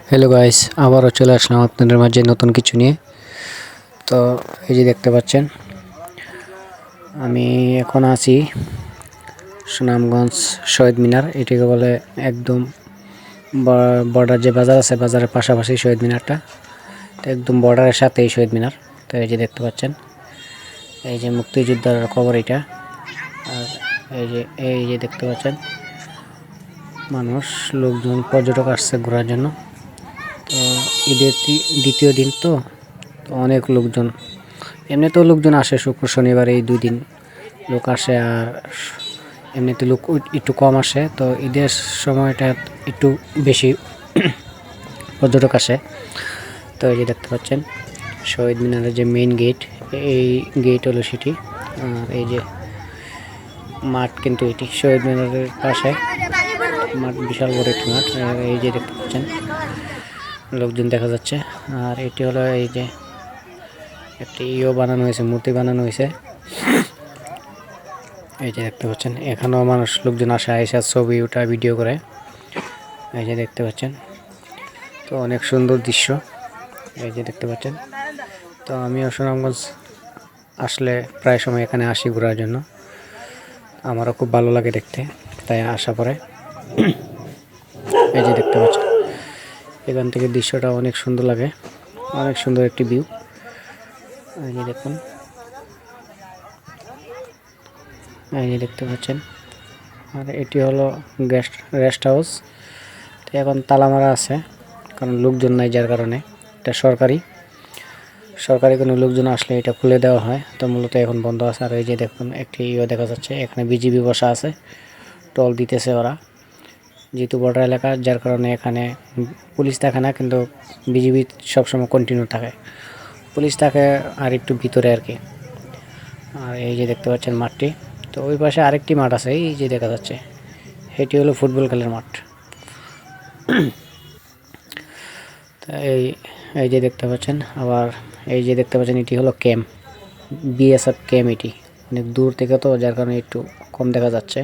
Hello guys, আবারও চলে আসলাম আপনাদের মাঝে নতুন কিছু নিয়ে। তো এই যে দেখতে পাচ্ছেন, আমি এখন আছি সুনামগঞ্জ শহীদ মিনার। এটাকে বলে একদম বর্ডার, যে বাজার আছে বাজারের পাশাপাশি শহীদ মিনারটা, তো একদম বর্ডারের সাথে এই শহীদ মিনার। তো এই যে দেখতে পাচ্ছেন, এই যে মুক্তিযোদ্ধার কবর এটা। আর এই যে দেখতে পাচ্ছেন মানুষ, লোকজন, পর্যটক আসছে ঘোরার জন্য। তো ঈদের দ্বিতীয় দিন তো অনেক লোকজন, এমনিতেও লোকজন আসে শুক্র শনিবার, এই 2 দিন লোক আসে। আর এমনিতে লোক একটু কম আসে, তো ঈদের সময়টা একটু বেশি পর্যটক আসে। তো এই যে দেখতে পাচ্ছেন শহীদ মিনারের যে মেইন গেট, এই গেট হলো সেটি। আর এই যে মাঠ, কিন্তু এটি শহীদ মিনারের পাশে মাঠ, বিশাল বড় একটি মাঠ। আর এই যে দেখতে পাচ্ছেন লোকজন দেখা যাচ্ছে। আর এটি হলো এই যে একটি বানানো হয়েছে, মূর্তি বানানো হয়েছে। এই যে দেখতে পাচ্ছেন, এখানেও মানুষ, লোকজন আইসা ছবি ওঠা, ভিডিও করে। এই যে দেখতে পাচ্ছেন, তো অনেক সুন্দর দৃশ্য। এই যে দেখতে পাচ্ছেন, তো আমিও সুনামগঞ্জ আসলে প্রায় সময় এখানে আসি ঘোরার জন্য। আমারও খুব ভালো লাগে দেখতে, তাই আসা পরে। এই যে দেখতে পাচ্ছেন, এখান থেকে দৃশ্যটা অনেক সুন্দর লাগে, অনেক সুন্দর একটি ভিউ। এই যে দেখুন, এই যে দেখতে পাচ্ছেন। আর এটি হলো রেস্ট হাউস। তো এখন তালা মারা আছে, কারণ লোকজন নাই, যার কারণে। এটা সরকারি কোনো লোকজন আসলে এটা খুলে দেওয়া হয়, তো মূলত এখন বন্ধ আছে। আর এই যে দেখুন, একটি দেখা যাচ্ছে, এখানে বিজিবি বসা আছে, টোল দিতেছে ওরা। যেহেতু বর্ডার এলাকা, যার কারণে এখানে পুলিশ থাকে না, কিন্তু বিজিবি সবসময় কন্টিনিউ থাকে। পুলিশ থাকে আর একটু ভিতরে আর কি। আর এই যে দেখতে পাচ্ছেন মাঠটি, তো ওই পাশে আরেকটি মাঠ আছে, এই যে দেখা যাচ্ছে, এটি হলো ফুটবল খেলার মাঠ। তা এই যে দেখতে পাচ্ছেন, আবার এই যে দেখতে পাচ্ছেন, এটি হলো ক্যাম্প, বিএসএফ ক্যাম্প। এটি অনেক দূর থেকে, তো যার কারণে একটু কম দেখা যাচ্ছে।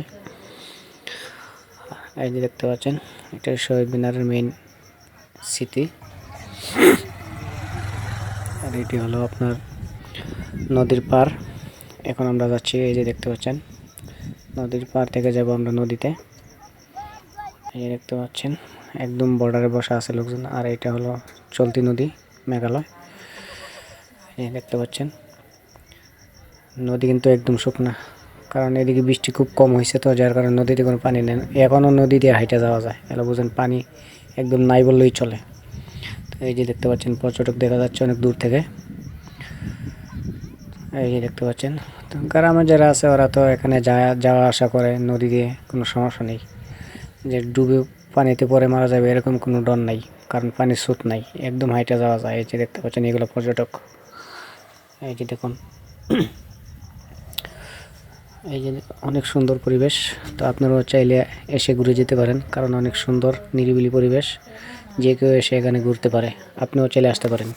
এই যে দেখতে পাচ্ছেন, এটা শহীদ মিনারের মেইন স্মৃতি। আর এটি হলো আপনার নদীর পার। এখন আমরা যাচ্ছি, এই যে দেখতে পাচ্ছেন, নদীর পার থেকে যাব আমরা নদীতে। এই যে দেখতে পাচ্ছেন, একদম বর্ডারে বসা আছে লোকজন। আর এটা হলো চলতি নদী, মেঘালয়। এই দেখতে পাচ্ছেন, নদী কিন্তু একদম শুকনা, কারণ এদিকে বৃষ্টি খুব কম হয়েছে, তো যার কারণে নদীতে কোনো পানি নেই। এখনও নদী দিয়ে হাইটে যাওয়া যায়, এগুলো বুঝেন, পানি একদম নাই বললেই চলে। তো এই যে দেখতে পাচ্ছেন, পর্যটক দেখা যাচ্ছে অনেক দূর থেকে। এই যে দেখতে পাচ্ছেন, তো গ্রামে যারা আছে ওরা তো এখানে যাওয়া আসা করে, নদী দিয়ে কোনো সমস্যা নেই। যে ডুবে পানিতে পরে মারা যাবে এরকম কোনো ডর নাই, কারণ পানির স্রোত নাই, একদম হাইটে যাওয়া যায়। এই যে দেখতে পাচ্ছেন, এগুলো পর্যটক। এই যে দেখুন, এই যে অনেক সুন্দর পরিবেশ। তো আপনারাও চাইলে এসে ঘুরে যেতে পারেন, কারণ অনেক সুন্দর নিরিবিলি পরিবেশ, যে কেউ এসে এখানে ঘুরতে পারে। আপনিও চাইলে আসতে পারেন।